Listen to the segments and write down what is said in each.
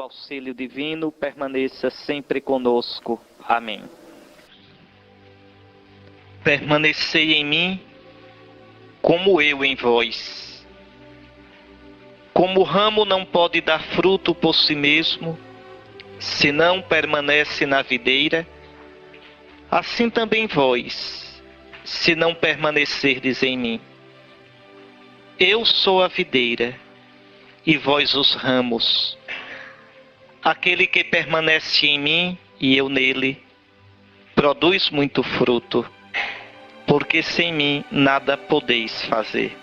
auxílio divino permaneça sempre conosco. Amém. Permanecei em mim, como eu em vós. Como o ramo não pode dar fruto por si mesmo, se não permanece na videira, assim também vós, se não permanecerdes em mim. Eu sou a videira, e vós os ramos. Aquele que permanece em mim e eu nele, produz muito fruto, porque sem mim nada podeis fazer.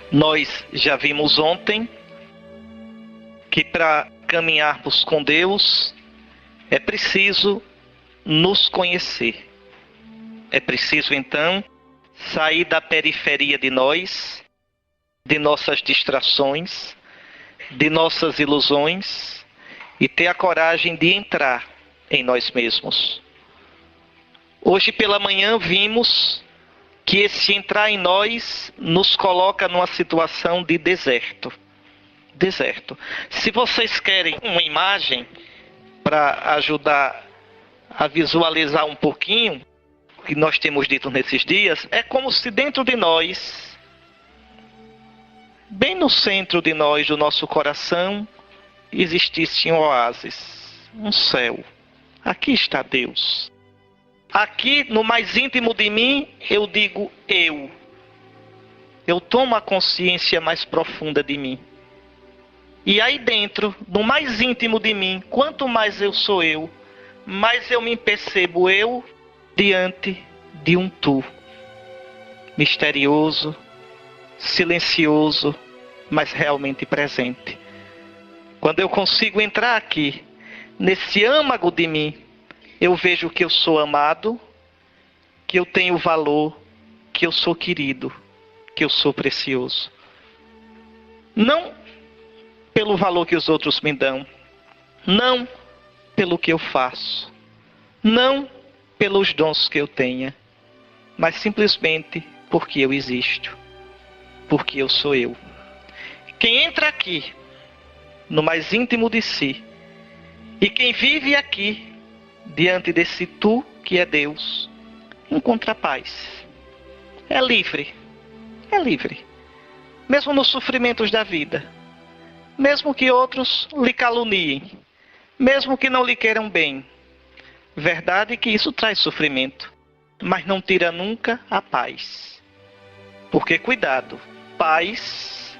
Nós já vimos ontem que para caminharmos com Deus é preciso nos conhecer. É preciso então sair da periferia de nós, de nossas distrações, de nossas ilusões e ter a coragem de entrar em nós mesmos. Hoje pela manhã vimos que esse entrar em nós nos coloca numa situação de deserto. Deserto. Se vocês querem uma imagem para ajudar a visualizar um pouquinho o que nós temos dito nesses dias, é como se dentro de nós, bem no centro de nós, do nosso coração, existisse um oásis, um céu. Aqui está Deus. Aqui, no mais íntimo de mim, eu digo eu. Eu tomo a consciência mais profunda de mim. E aí dentro, no mais íntimo de mim, quanto mais eu sou eu, mais eu me percebo eu diante de um tu. Misterioso, silencioso, mas realmente presente. Quando eu consigo entrar aqui, nesse âmago de mim, eu vejo que eu sou amado, que eu tenho valor, que eu sou querido, que eu sou precioso. Não pelo valor que os outros me dão, não pelo que eu faço, não pelos dons que eu tenha, mas simplesmente porque eu existo, porque eu sou eu. Quem entra aqui, no mais íntimo de si, e quem vive aqui, diante desse tu que é Deus, encontra paz. É livre. É livre. Mesmo nos sofrimentos da vida. Mesmo que outros lhe caluniem. Mesmo que não lhe queiram bem. Verdade que isso traz sofrimento. Mas não tira nunca a paz. Porque cuidado,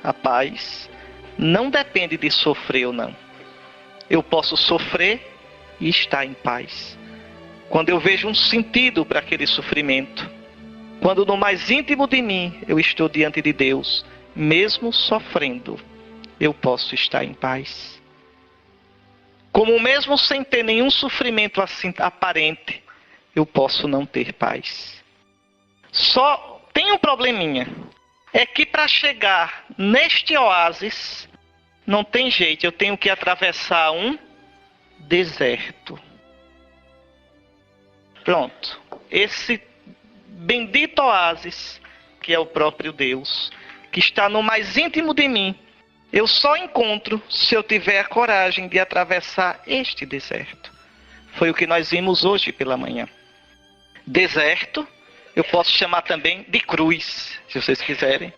a paz, não depende de sofrer ou não. Eu posso sofrer e estar em paz. Quando eu vejo um sentido para aquele sofrimento, quando no mais íntimo de mim eu estou diante de Deus, mesmo sofrendo, eu posso estar em paz. Como mesmo sem ter nenhum sofrimento assim aparente, eu posso não ter paz. Só tem um probleminha. É que para chegar neste oásis, não tem jeito, eu tenho que atravessar um deserto. Pronto. Esse bendito oásis, que é o próprio Deus, que está no mais íntimo de mim, eu só encontro se eu tiver a coragem de atravessar este deserto. Foi o que nós vimos hoje pela manhã. Deserto, eu posso chamar também de cruz, se vocês quiserem.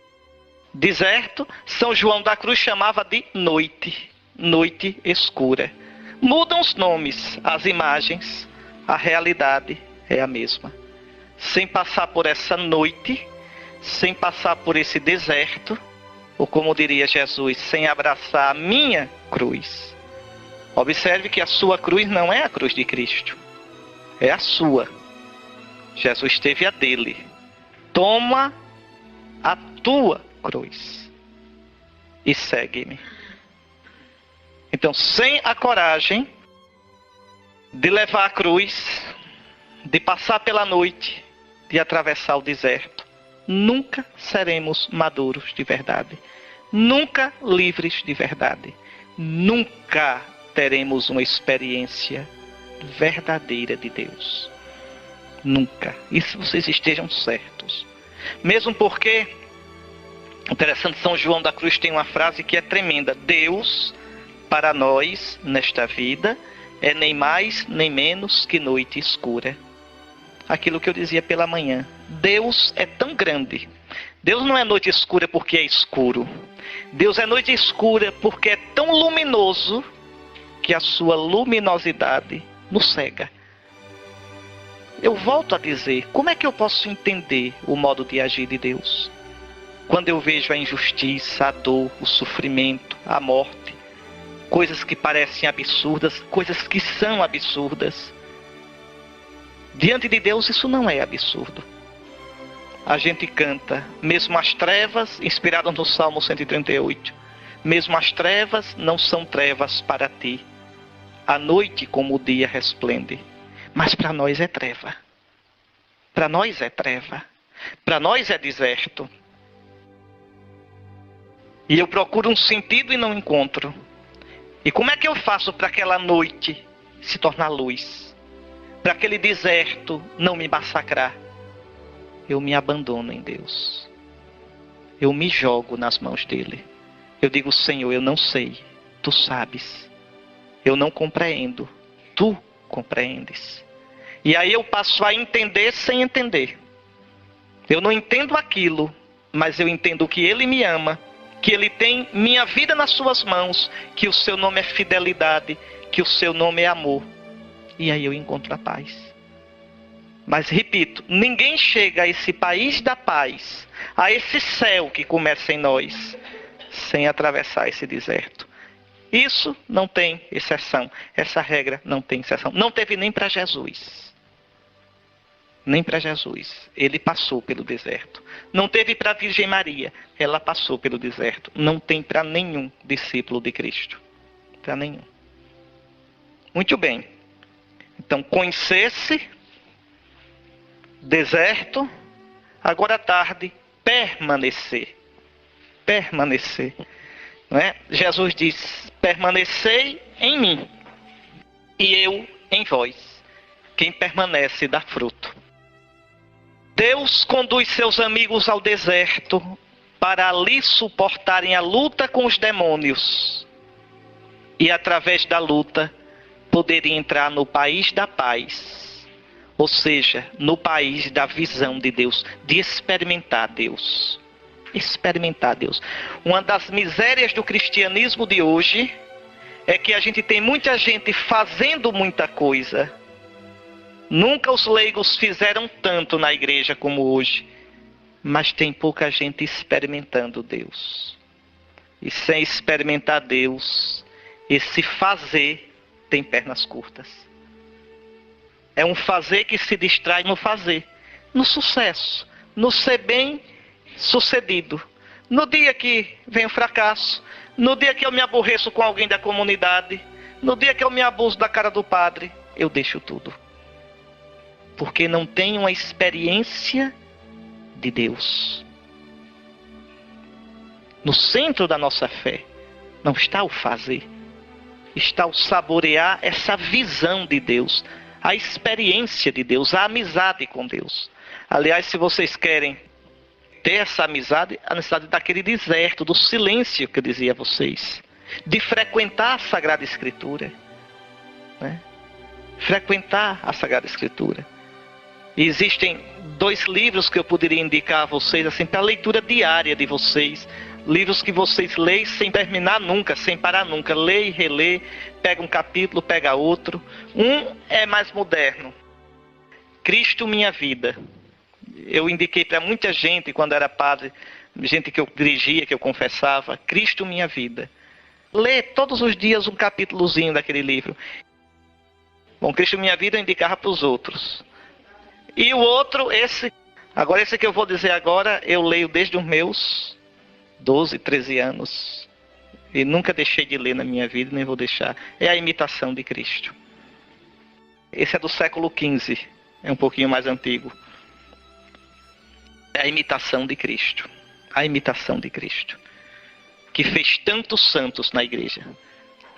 Deserto, São João da Cruz chamava de noite, noite escura. Mudam os nomes, as imagens, a realidade é a mesma. Sem passar por essa noite, sem passar por esse deserto, ou como diria Jesus, sem abraçar a minha cruz. Observe que a sua cruz não é a cruz de Cristo, é a sua. Jesus teve a dele. Toma a tua cruz e segue-me. Então, sem a coragem de levar a cruz, de passar pela noite, de atravessar o deserto, nunca seremos maduros de verdade. Nunca livres de verdade. Nunca teremos uma experiência verdadeira de Deus. Nunca. Isso vocês estejam certos. Mesmo porque, interessante, São João da Cruz tem uma frase que é tremenda. Deus para nós, nesta vida, é nem mais nem menos que noite escura. Aquilo que eu dizia pela manhã. Deus é tão grande. Deus não é noite escura porque é escuro. Deus é noite escura porque é tão luminoso que a sua luminosidade nos cega. Eu volto a dizer, como é que eu posso entender o modo de agir de Deus? Quando eu vejo a injustiça, a dor, o sofrimento, a morte, coisas que parecem absurdas, coisas que são absurdas. Diante de Deus isso não é absurdo. A gente canta, mesmo as trevas, inspirado no Salmo 138, mesmo as trevas não são trevas para ti. A noite como o dia resplende. Mas para nós é treva. Para nós é treva. Para nós é deserto. E eu procuro um sentido e não encontro. E como é que eu faço para aquela noite se tornar luz? Para aquele deserto não me massacrar? Eu me abandono em Deus. Eu me jogo nas mãos dele. Eu digo, Senhor, eu não sei. Tu sabes. Eu não compreendo. Tu compreendes. E aí eu passo a entender sem entender. Eu não entendo aquilo, mas eu entendo que ele me ama, que ele tem minha vida nas suas mãos, que o seu nome é fidelidade, que o seu nome é amor. E aí eu encontro a paz. Mas repito, ninguém chega a esse país da paz, a esse céu que começa em nós, sem atravessar esse deserto. Isso não tem exceção. Essa regra não tem exceção. Não teve nem para Jesus. Nem para Jesus. Ele passou pelo deserto. Não teve para a Virgem Maria. Ela passou pelo deserto. Não tem para nenhum discípulo de Cristo. Para nenhum. Muito bem. Então, conhecer-se, deserto, agora à tarde, permanecer. Permanecer. Não é? Jesus diz, permanecei em mim e eu em vós. Quem permanece dá fruto. Deus conduz seus amigos ao deserto para ali suportarem a luta com os demônios e através da luta poderem entrar no país da paz, ou seja, no país da visão de Deus, de experimentar Deus. Experimentar Deus. Uma das misérias do cristianismo de hoje é que a gente tem muita gente fazendo muita coisa. Nunca os leigos fizeram tanto na igreja como hoje, mas tem pouca gente experimentando Deus. E sem experimentar Deus, esse fazer tem pernas curtas. É um fazer que se distrai no fazer, no sucesso, no ser bem sucedido. No dia que vem o fracasso, no dia que eu me aborreço com alguém da comunidade, no dia que eu me abuso da cara do padre, eu deixo tudo. Porque não tenho uma experiência de Deus. No centro da nossa fé não está o fazer, está o saborear essa visão de Deus, a experiência de Deus, a amizade com Deus. Aliás, se vocês querem ter essa amizade, a necessidade daquele deserto, do silêncio que eu dizia a vocês, de frequentar a Sagrada Escritura, né? Frequentar a Sagrada Escritura. E existem 2 livros que eu poderia indicar a vocês, assim, para a leitura diária de vocês, livros que vocês leem sem terminar nunca, sem parar nunca, lê e relê, pega um capítulo, pega outro. Um é mais moderno, Cristo Minha Vida. Eu indiquei para muita gente quando era padre, gente que eu dirigia, que eu confessava, Cristo Minha Vida. Lê todos os dias um capítulozinho daquele livro. Bom, Cristo Minha Vida eu indicava para os outros. E o outro, esse que eu vou dizer agora, eu leio desde os meus 12, 13 anos. E nunca deixei de ler na minha vida, nem vou deixar. É A Imitação de Cristo. Esse é do século XV, é um pouquinho mais antigo. É A Imitação de Cristo. A Imitação de Cristo. Que fez tantos santos na igreja.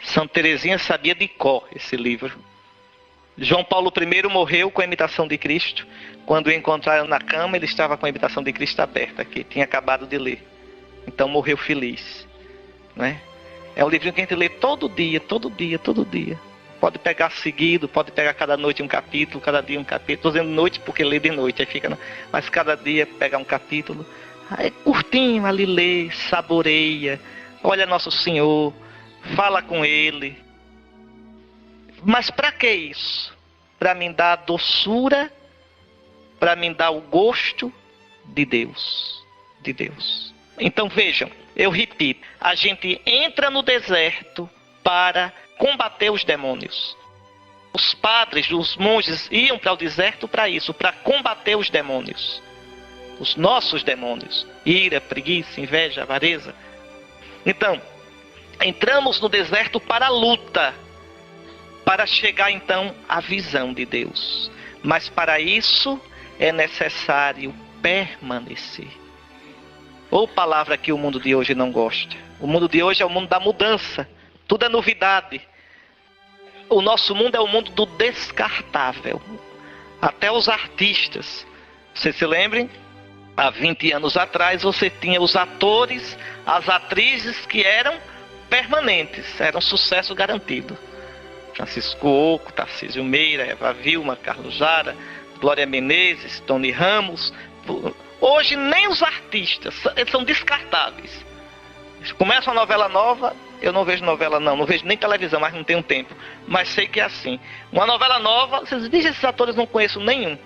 Santa Teresinha sabia de cor esse livro. João Paulo I morreu com A Imitação de Cristo. Quando o encontraram na cama, ele estava com A Imitação de Cristo aberta, que tinha acabado de ler. Então morreu feliz, né? É um livrinho que a gente lê todo dia, todo dia, todo dia. Pode pegar seguido, pode pegar cada noite um capítulo, cada dia um capítulo. Estou dizendo noite porque lê de noite, aí fica. Mas cada dia pegar um capítulo. Aí curtinho ali lê, saboreia, olha Nosso Senhor, fala com Ele. Mas para que isso? Para me dar a doçura, para me dar o gosto de Deus. De Deus. Então vejam, eu repito, a gente entra no deserto para combater os demônios. Os padres, os monges iam para o deserto para isso, para combater os demônios. Os nossos demônios. Ira, preguiça, inveja, avareza. Então, entramos no deserto para a luta. Para chegar então à visão de Deus. Mas para isso é necessário permanecer. Ou palavra que o mundo de hoje não gosta. O mundo de hoje é o mundo da mudança. Tudo é novidade. O nosso mundo é o mundo do descartável. Até os artistas. Vocês se lembrem? Há 20 anos atrás você tinha os atores, as atrizes que eram permanentes. Era um sucesso garantido. Francisco Oco, Tarcísio Meira, Eva Vilma, Carlos Jara, Glória Menezes, Tony Ramos. Hoje nem os artistas são descartáveis. Começa uma novela nova, eu não vejo novela não vejo nem televisão, mas não tenho tempo. Mas sei que é assim. Uma novela nova, vocês dizem esses atores, não conheço nenhum.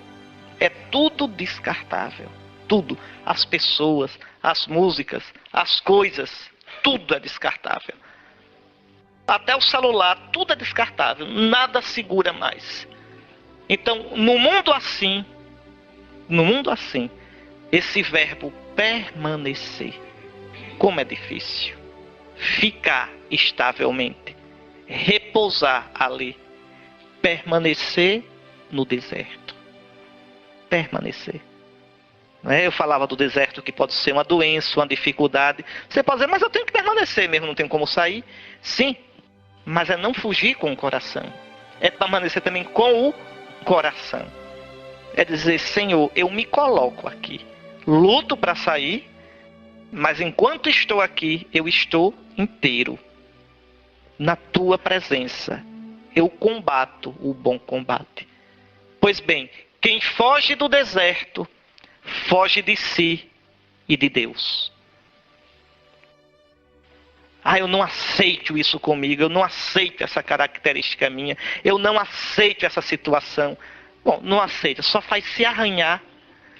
É tudo descartável. Tudo. As pessoas, as músicas, as coisas, tudo é descartável. Até o celular, tudo é descartável. Nada segura mais. Então, no mundo assim, esse verbo permanecer, como é difícil. Ficar estavelmente, repousar ali, permanecer no deserto. Permanecer. Eu falava do deserto que pode ser uma doença, uma dificuldade. Você pode dizer, mas eu tenho que permanecer mesmo, não tenho como sair. Sim, mas é não fugir com o coração. É permanecer também com o coração. É dizer, Senhor, eu me coloco aqui. Luto para sair, mas enquanto estou aqui, eu estou inteiro. Na tua presença, eu combato o bom combate. Pois bem, quem foge do deserto, foge de si e de Deus. Eu não aceito isso comigo, eu não aceito essa característica minha, eu não aceito essa situação. Bom, não aceita, só faz se arranhar,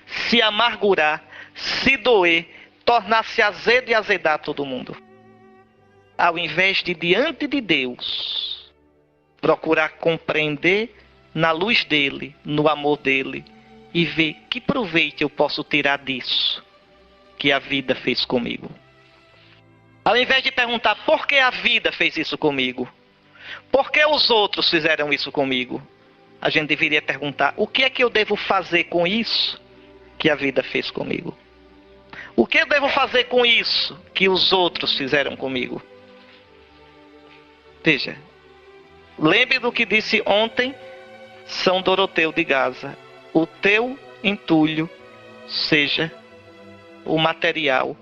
se amargurar, se doer, tornar-se azedo e azedar todo mundo. Ao invés de, diante de Deus, procurar compreender na luz dele, no amor dele, e ver que proveito eu posso tirar disso que a vida fez comigo. Ao invés de perguntar por que a vida fez isso comigo, por que os outros fizeram isso comigo, a gente deveria perguntar o que é que eu devo fazer com isso que a vida fez comigo. O que eu devo fazer com isso que os outros fizeram comigo? Veja, lembre do que disse ontem São Doroteu de Gaza. O teu entulho seja o material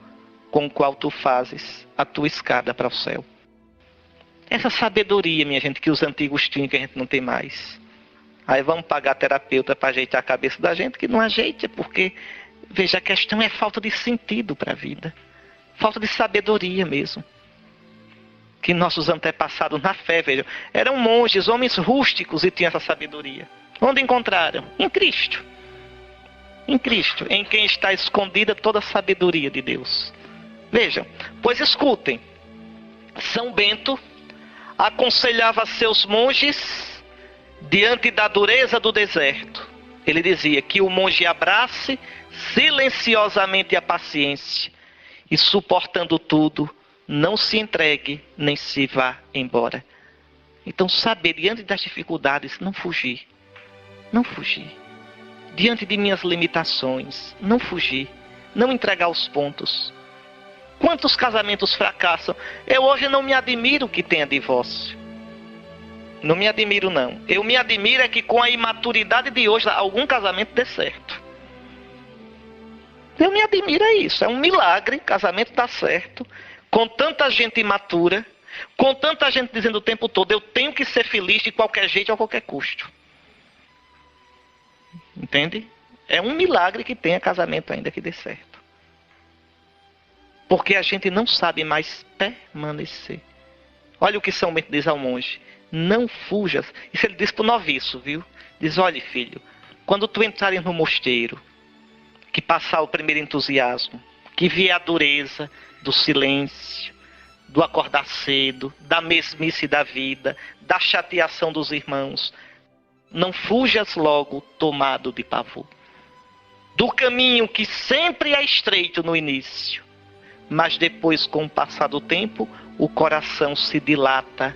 com o qual tu fazes a tua escada para o céu. Essa sabedoria, minha gente, que os antigos tinham, que a gente não tem mais. Aí vamos pagar terapeuta para ajeitar a cabeça da gente, que não ajeita, porque, veja, a questão é falta de sentido para a vida. Falta de sabedoria mesmo. Que nossos antepassados na fé, vejam, eram monges, homens rústicos e tinham essa sabedoria. Onde encontraram? Em Cristo. Em Cristo, em quem está escondida toda a sabedoria de Deus. Vejam, pois escutem. São Bento aconselhava seus monges diante da dureza do deserto. Ele dizia que o monge abrace silenciosamente a paciência e, suportando tudo, não se entregue nem se vá embora. Então, saber diante das dificuldades, não fugir. Não fugir. Diante de minhas limitações, não fugir. Não entregar os pontos. Quantos casamentos fracassam? Eu hoje não me admiro que tenha divórcio. Não me admiro, não. Eu me admiro é que com a imaturidade de hoje, algum casamento dê certo. Eu me admiro é isso. É um milagre, casamento dá certo. Com tanta gente imatura, Com tanta gente dizendo o tempo todo, eu tenho que ser feliz de qualquer jeito, a qualquer custo. Entende? É um milagre que tenha casamento ainda que dê certo. Porque a gente não sabe mais permanecer. Olha o que São Bento diz ao monge. Não fujas. Isso ele diz para o noviço, viu? Diz, olha filho, quando tu entrares no mosteiro, que passar o primeiro entusiasmo, que vier a dureza do silêncio, do acordar cedo, da mesmice da vida, da chateação dos irmãos, não fujas logo tomado de pavor. Do caminho que sempre é estreito no início, mas depois, com o passar do tempo, o coração se dilata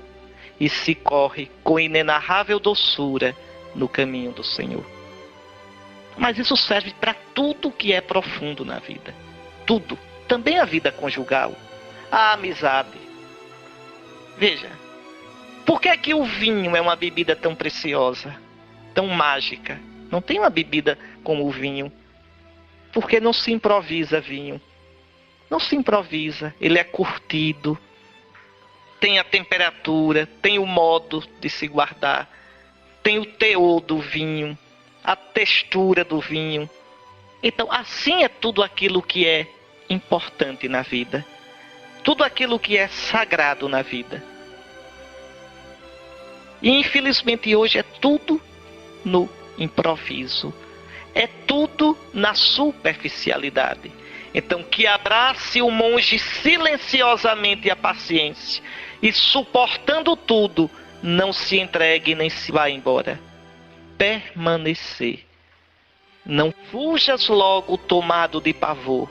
e se corre com inenarrável doçura no caminho do Senhor. Mas isso serve para tudo que é profundo na vida. Tudo. Também a vida conjugal. A amizade. Veja. Por que é que o vinho é uma bebida tão preciosa? Tão mágica? Não tem uma bebida como o vinho. Porque não se improvisa vinho. Não se improvisa. Ele é curtido. Tem a temperatura. Tem o modo de se guardar. Tem o teor do vinho. A textura do vinho. Então, assim é tudo aquilo que é importante na vida. Tudo aquilo que é sagrado na vida. E infelizmente hoje é tudo no improviso. É tudo na superficialidade. Então, que abrace o monge silenciosamente a paciência e, suportando tudo, não se entregue nem se vá embora. Permanecer. Não fujas logo tomado de pavor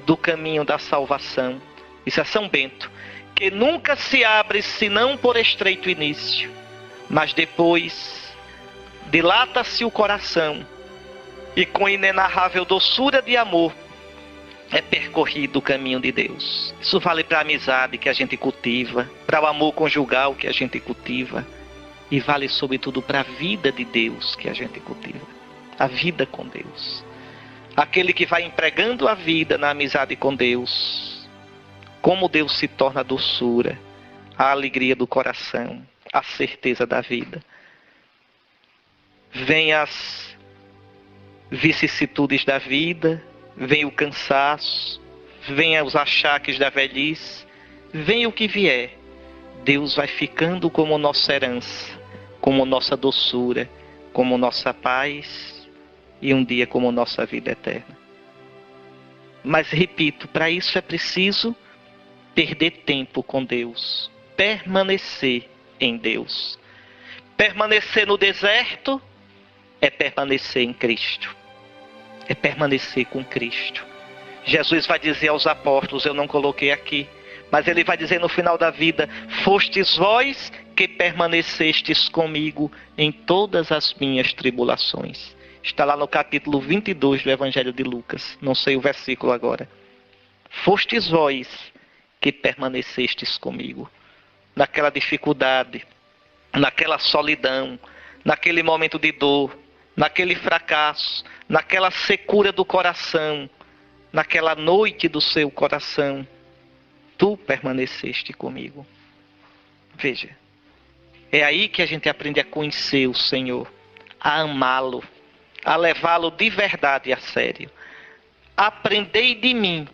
do caminho da salvação. Isso é São Bento. Que nunca se abre senão por estreito início. Mas depois dilata-se o coração e com inenarrável doçura de amor é percorrido o caminho de Deus. Isso vale para a amizade que a gente cultiva, para o amor conjugal que a gente cultiva e vale sobretudo para a vida de Deus que a gente cultiva. A vida com Deus. Aquele que vai empregando a vida na amizade com Deus. Como Deus se torna a doçura, a alegria do coração, a certeza da vida. Vem as vicissitudes da vida, vem o cansaço, vem os achaques da velhice, vem o que vier. Deus vai ficando como nossa herança, como nossa doçura, como nossa paz e um dia como nossa vida eterna. Mas repito, para isso é preciso perder tempo com Deus, permanecer em Deus. Permanecer no deserto é permanecer em Cristo. É permanecer com Cristo. Jesus vai dizer aos apóstolos, eu não coloquei aqui, mas ele vai dizer no final da vida, fostes vós que permanecestes comigo em todas as minhas tribulações. Está lá no capítulo 22 do Evangelho de Lucas. Não sei o versículo agora. Fostes vós que permanecestes comigo. Naquela dificuldade, naquela solidão, naquele momento de dor, naquele fracasso, naquela secura do coração, naquela noite do seu coração. Tu permaneceste comigo. Veja. É aí que a gente aprende a conhecer o Senhor, a amá-lo, a levá-lo de verdade a sério. Aprendei de mim,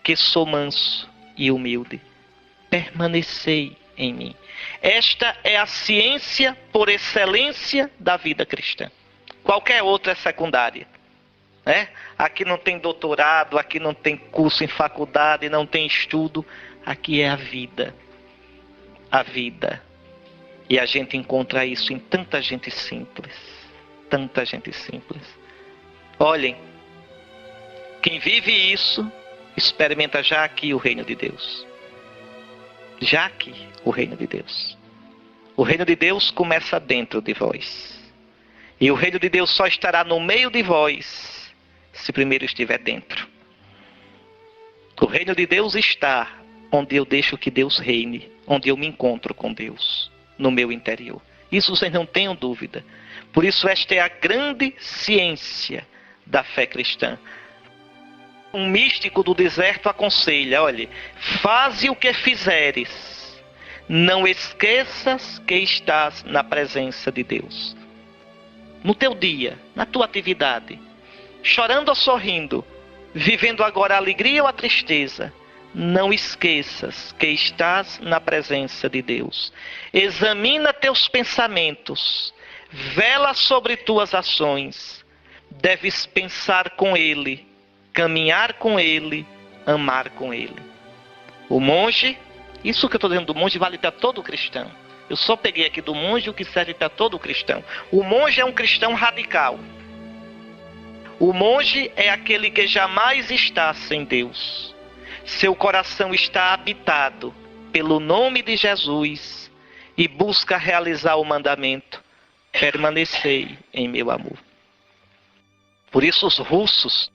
que sou manso e humilde. Permanecei em mim. Esta é a ciência por excelência da vida cristã. Qualquer outra é secundária. Aqui não tem doutorado, aqui não tem curso em faculdade, não tem estudo. Aqui é a vida. A vida. E a gente encontra isso em tanta gente simples. Tanta gente simples. Olhem, quem vive isso, experimenta já aqui o reino de Deus. Já aqui o reino de Deus. O reino de Deus começa dentro de vós. E o reino de Deus só estará no meio de vós, se primeiro estiver dentro. O reino de Deus está onde eu deixo que Deus reine, onde eu me encontro com Deus, no meu interior. Isso vocês não tenham dúvida. Por isso esta é a grande ciência da fé cristã. Um místico do deserto aconselha, olhe, faze o que fizeres, Não esqueças que estás na presença de Deus. No teu dia, na tua atividade, chorando ou sorrindo, vivendo agora a alegria ou a tristeza, não esqueças que estás na presença de Deus. Examina teus pensamentos, vela sobre tuas ações. Deves pensar com Ele, caminhar com Ele, amar com Ele. O monge, isso que eu estou dizendo do monge vale para todo cristão. Eu só peguei aqui do monge o que serve para todo cristão. O monge é um cristão radical. O monge é aquele que jamais está sem Deus. Seu coração está habitado pelo nome de Jesus e busca realizar o mandamento: permanecei em meu amor. Por isso os russos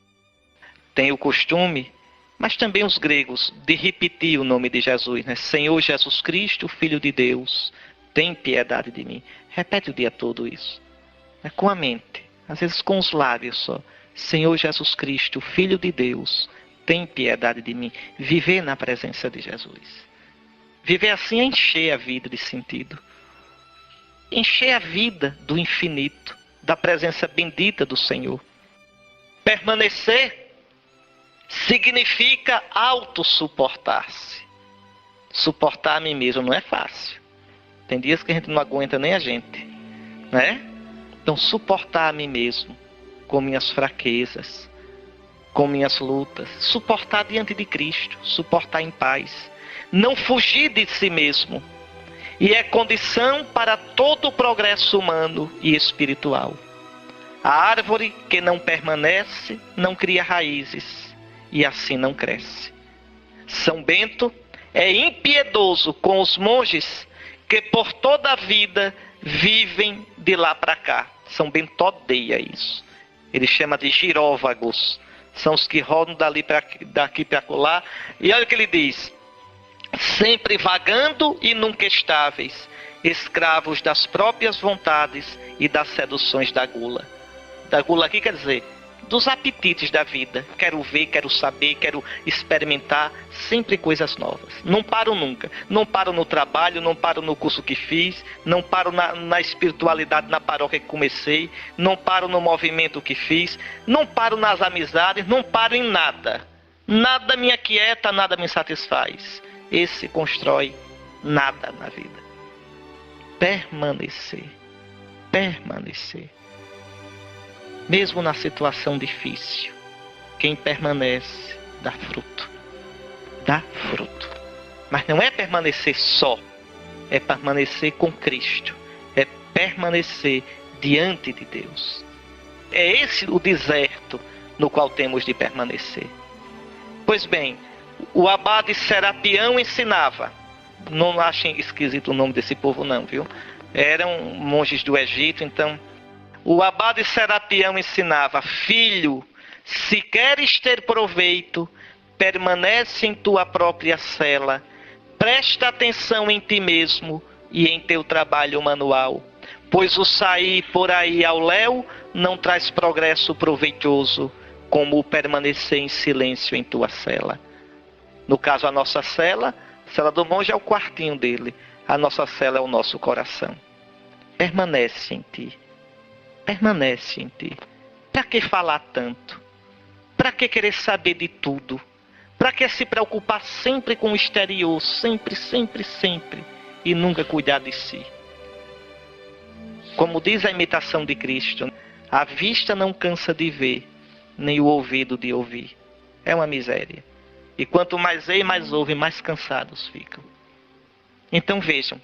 têm o costume, mas também os gregos, de repetir o nome de Jesus, né? Senhor Jesus Cristo, Filho de Deus, tem piedade de mim. Repete o dia todo isso. É com a mente, às vezes com os lábios só. Senhor Jesus Cristo, Filho de Deus, tem piedade de mim. Viver na presença de Jesus. Viver assim é encher a vida de sentido. Encher a vida do infinito, da presença bendita do Senhor. Permanecer significa autossuportar-se. Suportar a mim mesmo não é fácil. Tem dias que a gente não aguenta nem a gente, né? Então suportar a mim mesmo, com minhas fraquezas, com minhas lutas. Suportar diante de Cristo, suportar em paz. Não fugir de si mesmo. E é condição para todo o progresso humano e espiritual. A árvore que não permanece não cria raízes e assim não cresce. São Bento é impiedoso com os monges que por toda a vida vivem de lá para cá. São Bento odeia isso. Ele chama de giróvagos. São os que rodam daqui para colar. E olha o que ele diz: sempre vagando e nunca estáveis, escravos das próprias vontades e das seduções da gula. Da gula aqui quer dizer dos apetites da vida. Quero ver, quero saber, quero experimentar sempre coisas novas. Não paro nunca. Não paro no trabalho, não paro no curso que fiz, não paro na espiritualidade, na paróquia que comecei, não paro no movimento que fiz, não paro nas amizades, não paro em nada. Nada me aquieta, nada me satisfaz. Esse constrói nada na vida. Permanecer. Permanecer. Mesmo na situação difícil, quem permanece dá fruto. Dá fruto. Mas não é permanecer só. É permanecer com Cristo. É permanecer diante de Deus. É esse o deserto no qual temos de permanecer. Pois bem, o abade Serapião ensinava. Não achem esquisito o nome desse povo não, viu? Eram monges do Egito, então... O abade Serapião ensinava: filho, se queres ter proveito, permanece em tua própria cela, presta atenção em ti mesmo e em teu trabalho manual, pois o sair por aí ao léu não traz progresso proveitoso, como o permanecer em silêncio em tua cela. No caso, a nossa cela, a cela do monge é o quartinho dele, a nossa cela é o nosso coração. Permanece em ti. Permanece em ti. Para que falar tanto? Para que querer saber de tudo? Para que se preocupar sempre com o exterior? Sempre, sempre, sempre. E nunca cuidar de si? Como diz a imitação de Cristo, a vista não cansa de ver, nem o ouvido de ouvir. É uma miséria. E quanto mais vê e mais ouve, mais cansados ficam. Então vejam.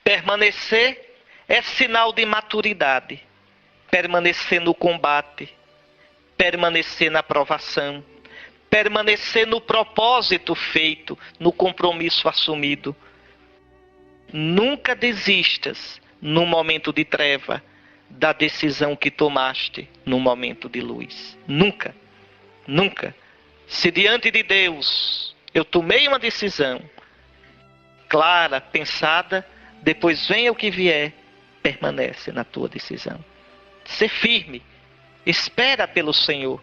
Permanecer é sinal de maturidade. Permanecer no combate, permanecer na provação, permanecer no propósito feito, no compromisso assumido. Nunca desistas no momento de treva da decisão que tomaste no momento de luz. Nunca, nunca. Se diante de Deus eu tomei uma decisão clara, pensada, depois venha o que vier, permanece na tua decisão. Ser firme, espera pelo Senhor.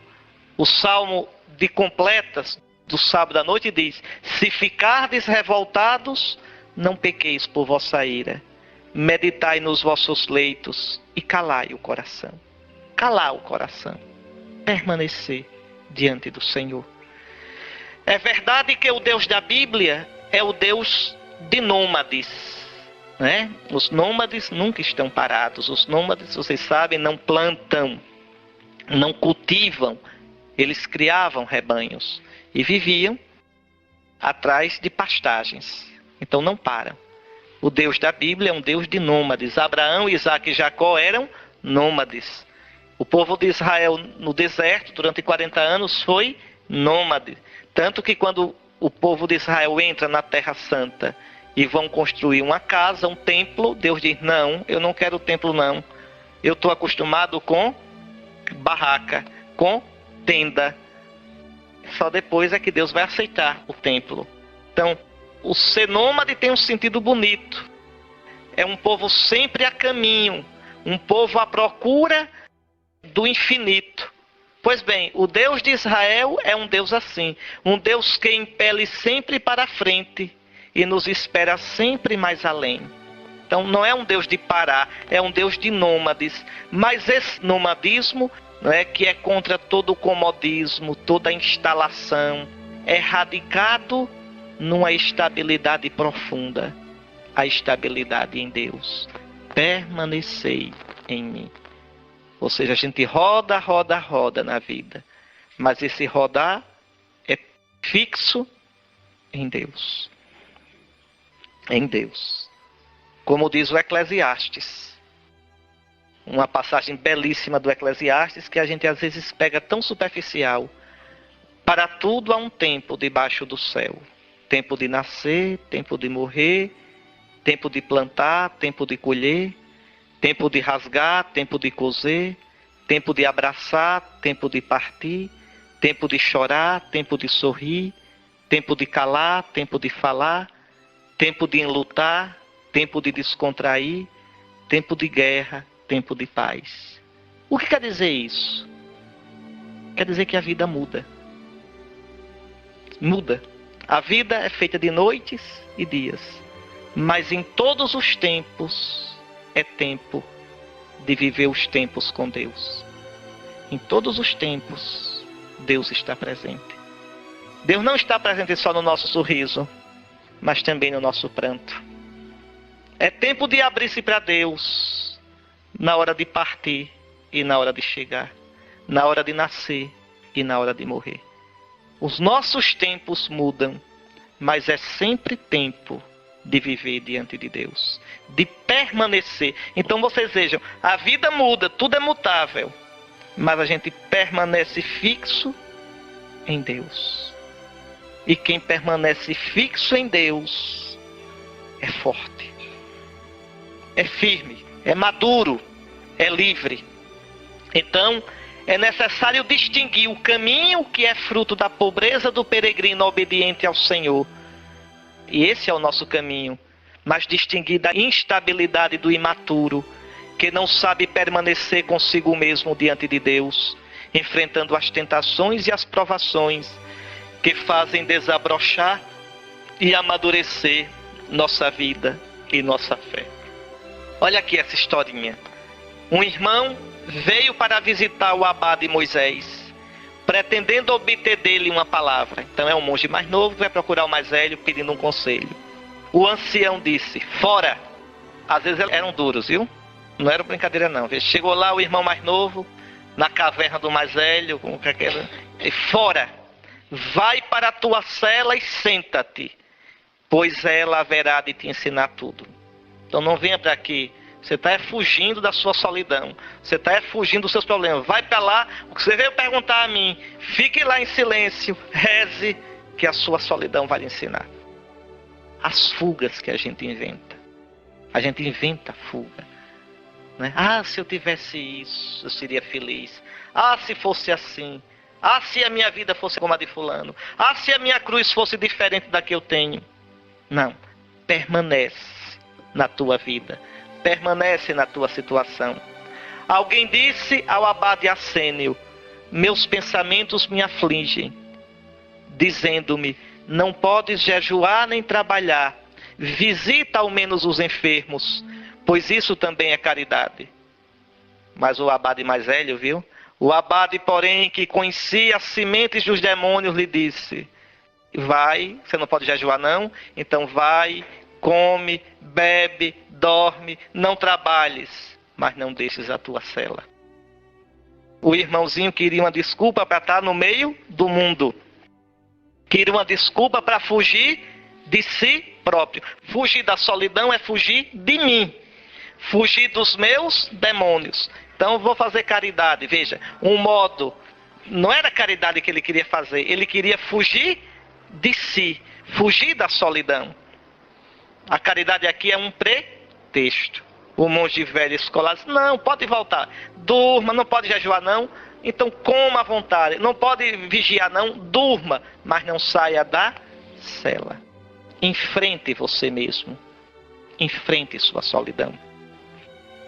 O Salmo de completas do sábado à noite diz: se ficardes revoltados, não pequeis por vossa ira. Meditai nos vossos leitos e calai o coração. Calar o coração. Permanecer diante do Senhor. É verdade que o Deus da Bíblia é o Deus de nômades, né? Os nômades nunca estão parados. Os nômades, vocês sabem, não plantam, não cultivam. Eles criavam rebanhos e viviam atrás de pastagens. Então não param. O Deus da Bíblia é um Deus de nômades. Abraão, Isaque e Jacó eram nômades. O povo de Israel no deserto durante 40 anos foi nômade. Tanto que quando o povo de Israel entra na Terra Santa e vão construir uma casa, um templo, Deus diz, não, eu não quero templo não. Eu estou acostumado com barraca, com tenda. Só depois é que Deus vai aceitar o templo. Então, o ser nômade tem um sentido bonito. É um povo sempre a caminho, um povo à procura do infinito. Pois bem, o Deus de Israel é um Deus assim, um Deus que impele sempre para a frente e nos espera sempre mais além. Então não é um Deus de parar, é um Deus de nômades. Mas esse nomadismo, que é contra todo o comodismo, toda a instalação, é radicado numa estabilidade profunda, a estabilidade em Deus. Permanecei em mim. Ou seja, a gente roda, roda, roda na vida. Mas esse rodar é fixo em Deus. Em Deus. Como diz o Eclesiastes. Uma passagem belíssima do Eclesiastes que a gente às vezes pega tão superficial. Para tudo há um tempo debaixo do céu. Tempo de nascer, tempo de morrer, tempo de plantar, tempo de colher, tempo de rasgar, tempo de coser, tempo de abraçar, tempo de partir, tempo de chorar, tempo de sorrir, tempo de calar, tempo de falar, tempo de enlutar, tempo de descontrair, tempo de guerra, tempo de paz. O que quer dizer isso? Quer dizer que a vida muda. Muda. A vida é feita de noites e dias, mas em todos os tempos é tempo de viver os tempos com Deus. Em todos os tempos, Deus está presente. Deus não está presente só no nosso sorriso, mas também no nosso pranto. É tempo de abrir-se para Deus, na hora de partir e na hora de chegar, na hora de nascer e na hora de morrer. Os nossos tempos mudam, mas é sempre tempo de viver diante de Deus, de permanecer. Então vocês vejam, a vida muda, tudo é mutável, mas a gente permanece fixo em Deus. E quem permanece fixo em Deus é forte, é firme, é maduro, é livre. Então é necessário distinguir o caminho que é fruto da pobreza do peregrino obediente ao Senhor. E esse é o nosso caminho. Mas distinguir da instabilidade do imaturo, que não sabe permanecer consigo mesmo diante de Deus, enfrentando as tentações e as provações que fazem desabrochar e amadurecer nossa vida e nossa fé. Olha aqui essa historinha. Um irmão veio para visitar o abade Moisés, pretendendo obter dele uma palavra. Então é um monge mais novo que vai procurar o mais velho pedindo um conselho. O ancião disse, fora. Às vezes eram duros, viu? Não era brincadeira não. Chegou lá o irmão mais novo, na caverna do mais velho, com aquela... E fora, vai para a tua cela e senta-te, pois ela haverá de te ensinar tudo. Então não venha para aqui. Você está fugindo da sua solidão. Você está fugindo dos seus problemas. Vai para lá. O que você veio perguntar a mim, fique lá em silêncio. Reze, que a sua solidão vai lhe ensinar. As fugas que a gente inventa. A gente inventa fuga. Né? Ah, se eu tivesse isso, eu seria feliz. Ah, se fosse assim. Ah, se a minha vida fosse como a de fulano. Ah, se a minha cruz fosse diferente da que eu tenho. Não. Permanece na tua vida. Permanece na tua situação. Alguém disse ao abade Assênio, meus pensamentos me afligem, dizendo-me, não podes jejuar nem trabalhar, visita ao menos os enfermos, pois isso também é caridade. Mas o abade mais velho, viu? O abade, porém, que conhecia as sementes dos demônios, lhe disse: vai, você não pode jejuar não, então vai, come, bebe, dorme, não trabalhes, mas não deixes a tua cela. O irmãozinho queria uma desculpa para estar no meio do mundo. Queria uma desculpa para fugir de si próprio. Fugir da solidão é fugir de mim. Fugir dos meus demônios. Então eu vou fazer caridade. Veja, um modo, não era caridade que ele queria fazer. Ele queria fugir de si. Fugir da solidão. A caridade aqui é um pretexto. O monge velho escolar disse: não, pode voltar. Durma, não pode jejuar não. Então coma à vontade. Não pode vigiar não, durma. Mas não saia da cela. Enfrente você mesmo. Enfrente sua solidão.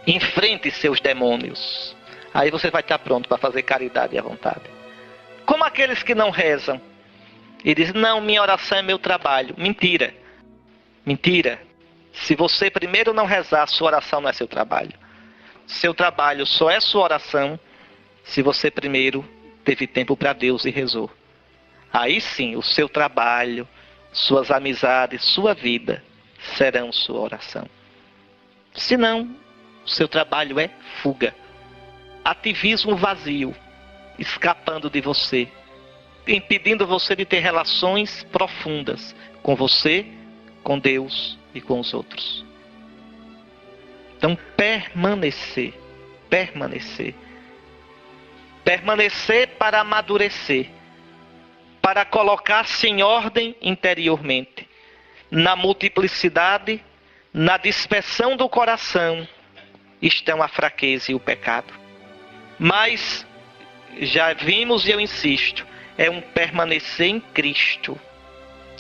Enfrente seus demônios. Aí você vai estar pronto para fazer caridade à vontade. Como aqueles que não rezam. E dizem: não, minha oração é meu trabalho. Mentira. Mentira. Se você primeiro não rezar, sua oração não é seu trabalho. Seu trabalho só é sua oração se você primeiro teve tempo para Deus e rezou. Aí sim, o seu trabalho, suas amizades, sua vida serão sua oração. Se não, o seu trabalho é fuga. Ativismo vazio, escapando de você, impedindo você de ter relações profundas com você, com Deus e com os outros. Então permanecer para amadurecer, para colocar-se em ordem interiormente, na multiplicidade, na dispersão do coração estão a fraqueza e o pecado. Mas já vimos e eu insisto, é um permanecer em Cristo.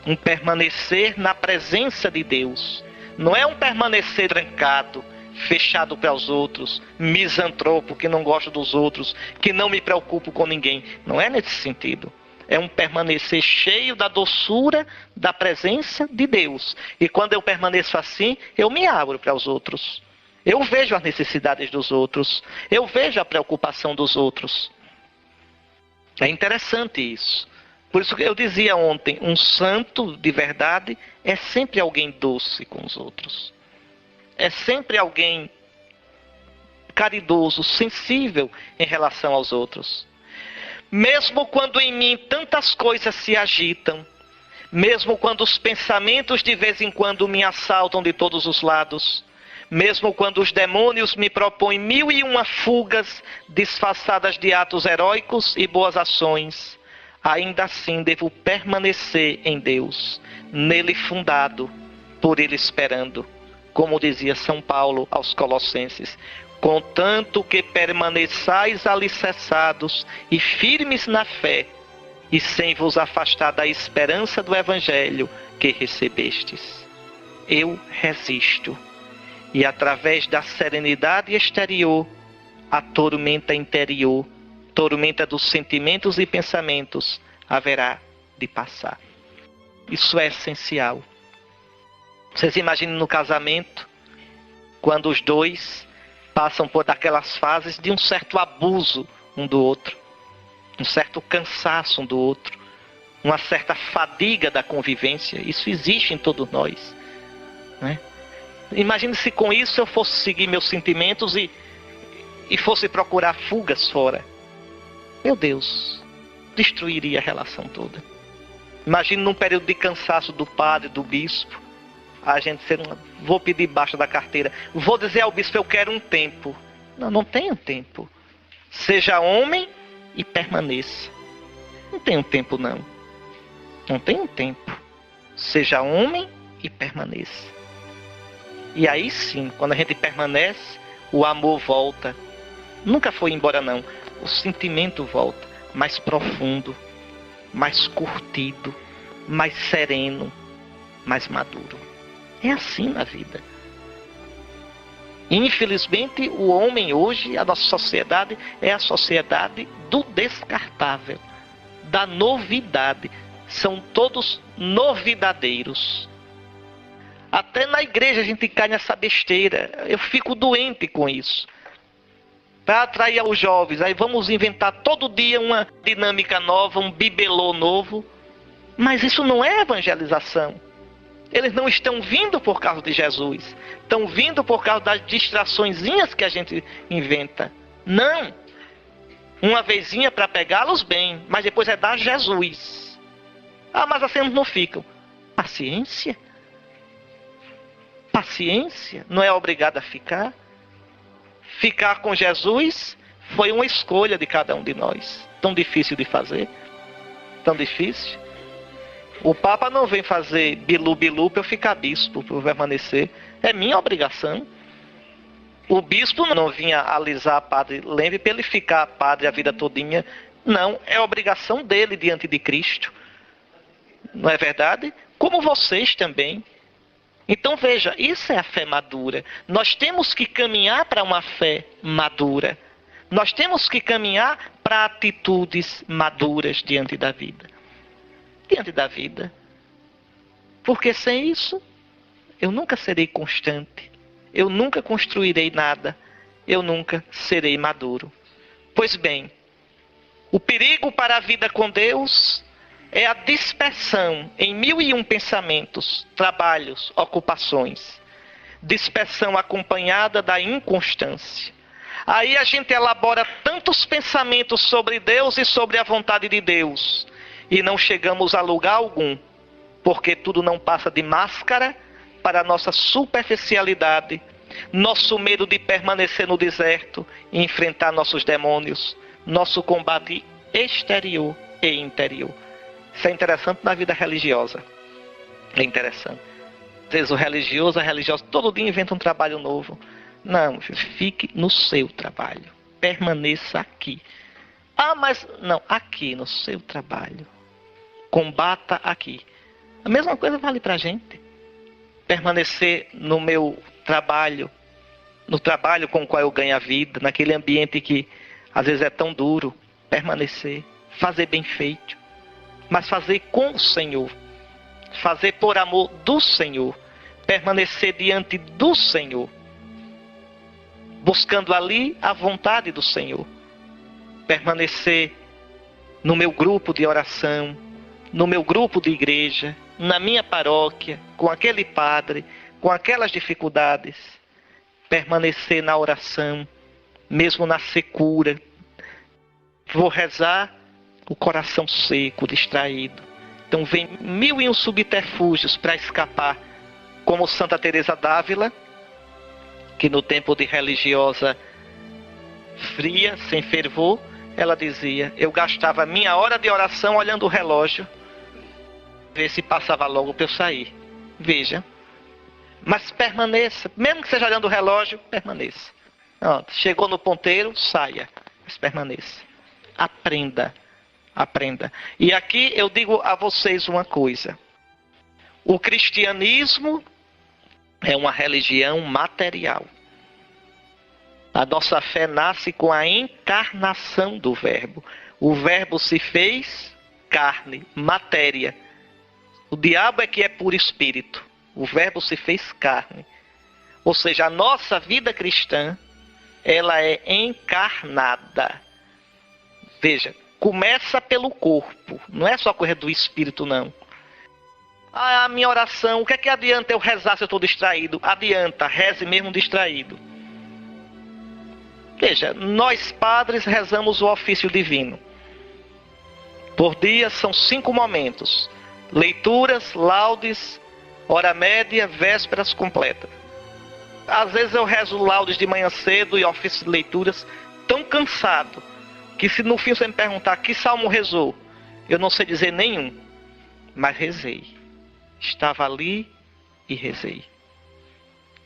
Um permanecer na presença de Deus. Não é um permanecer trancado, fechado para os outros, misantropo, que não gosto dos outros, que não me preocupo com ninguém. Não é nesse sentido. É um permanecer cheio da doçura da presença de Deus. E quando eu permaneço assim, eu me abro para os outros. Eu vejo as necessidades dos outros. Eu vejo a preocupação dos outros. É interessante isso. Por isso que eu dizia ontem, um santo de verdade é sempre alguém doce com os outros. É sempre alguém caridoso, sensível em relação aos outros. Mesmo quando em mim tantas coisas se agitam, mesmo quando os pensamentos de vez em quando me assaltam de todos os lados, mesmo quando os demônios me propõem 1001 fugas disfarçadas de atos heróicos e boas ações, ainda assim devo permanecer em Deus, nele fundado, por ele esperando, como dizia São Paulo aos Colossenses: contanto que permaneçais alicerçados e firmes na fé, e sem vos afastar da esperança do Evangelho que recebestes. Eu resisto, e através da serenidade exterior, a tormenta interior, tormenta dos sentimentos e pensamentos, haverá de passar. Isso é essencial. Vocês imaginem no casamento, quando os dois passam por aquelas fases de um certo abuso um do outro, um certo cansaço um do outro, uma certa fadiga da convivência. Isso existe em todos nós, né? Imagine se com isso eu fosse seguir meus sentimentos e fosse procurar fugas fora. Meu Deus, destruiria a relação toda. Imagine num período de cansaço do padre, do bispo, a gente ser vou pedir baixa da carteira, vou dizer ao bispo: eu quero um tempo. Não, não tenho tempo. Seja homem e permaneça. Não tenho tempo não. Não tenho tempo. Seja homem e permaneça. E aí sim, quando a gente permanece, o amor volta. Nunca foi embora não. O sentimento volta, mais profundo, mais curtido, mais sereno, mais maduro. É assim na vida. Infelizmente, o homem hoje, a nossa sociedade, é a sociedade do descartável, da novidade. São todos novidadeiros. Até na igreja a gente cai nessa besteira. Eu fico doente com isso. Para atrair os jovens, aí vamos inventar todo dia uma dinâmica nova, um bibelô novo. Mas isso não é evangelização. Eles não estão vindo por causa de Jesus. Estão vindo por causa das distraçõezinhas que a gente inventa. Não. Uma vezinha para pegá-los bem, mas depois é dar Jesus. Ah, mas assim não ficam. Paciência. Paciência. Não é obrigado a ficar. Ficar com Jesus foi uma escolha de cada um de nós. Tão difícil de fazer. Tão difícil. O Papa não vem fazer bilu-bilu para eu ficar bispo, para eu permanecer. É minha obrigação. O bispo não vinha alisar Padre Lembre para ele ficar padre a vida todinha. Não, é obrigação dele diante de Cristo. Não é verdade? Como vocês também. Então veja, isso é a fé madura. Nós temos que caminhar para uma fé madura. Nós temos que caminhar para atitudes maduras diante da vida. Diante da vida. Porque sem isso, eu nunca serei constante. Eu nunca construirei nada. Eu nunca serei maduro. Pois bem, o perigo para a vida com Deus é a dispersão em 1001 pensamentos, trabalhos, ocupações. Dispersão acompanhada da inconstância. Aí a gente elabora tantos pensamentos sobre Deus e sobre a vontade de Deus. E não chegamos a lugar algum. Porque tudo não passa de máscara para a nossa superficialidade. Nosso medo de permanecer no deserto e enfrentar nossos demônios. Nosso combate exterior e interior. Isso é interessante na vida religiosa. É interessante. Às vezes o religioso, a religiosa, todo dia inventa um trabalho novo. Não, fique no seu trabalho. Permaneça aqui. Ah, mas não, aqui no seu trabalho. Combata aqui. A mesma coisa vale pra gente. Permanecer no meu trabalho. No trabalho com o qual eu ganho a vida. Naquele ambiente que às vezes é tão duro. Permanecer. Fazer bem feito. Mas fazer com o Senhor. Fazer por amor do Senhor. Permanecer diante do Senhor. Buscando ali a vontade do Senhor. Permanecer no meu grupo de oração. No meu grupo de igreja. Na minha paróquia. Com aquele padre. Com aquelas dificuldades. Permanecer na oração. Mesmo na secura. Vou rezar. O coração seco, distraído. Então vem 1001 subterfúgios para escapar. Como Santa Teresa d'Ávila, que no tempo de religiosa fria, sem fervor, ela dizia, eu gastava minha hora de oração olhando o relógio, ver se passava logo para eu sair. Veja. Mas permaneça, mesmo que seja olhando o relógio, permaneça. Pronto. Chegou no ponteiro, saia. Mas permaneça. Aprenda. Aprenda. E aqui eu digo a vocês uma coisa. O cristianismo é uma religião material. A nossa fé nasce com a encarnação do Verbo. O Verbo se fez carne, matéria. O diabo é que é puro espírito. O Verbo se fez carne. Ou seja, a nossa vida cristã, ela é encarnada. Veja. Começa pelo corpo. Não é só coisa do espírito, não. Ah, a minha oração. O que é que adianta eu rezar se eu estou distraído? Adianta. Reze mesmo distraído. Veja, nós padres rezamos o ofício divino. Por dia são 5 momentos. Leituras, laudes, hora média, vésperas completas. Às vezes eu rezo laudes de manhã cedo e ofício de leituras tão cansado. Que se no fim você me perguntar que salmo rezou, eu não sei dizer nenhum, mas rezei. Estava ali e rezei.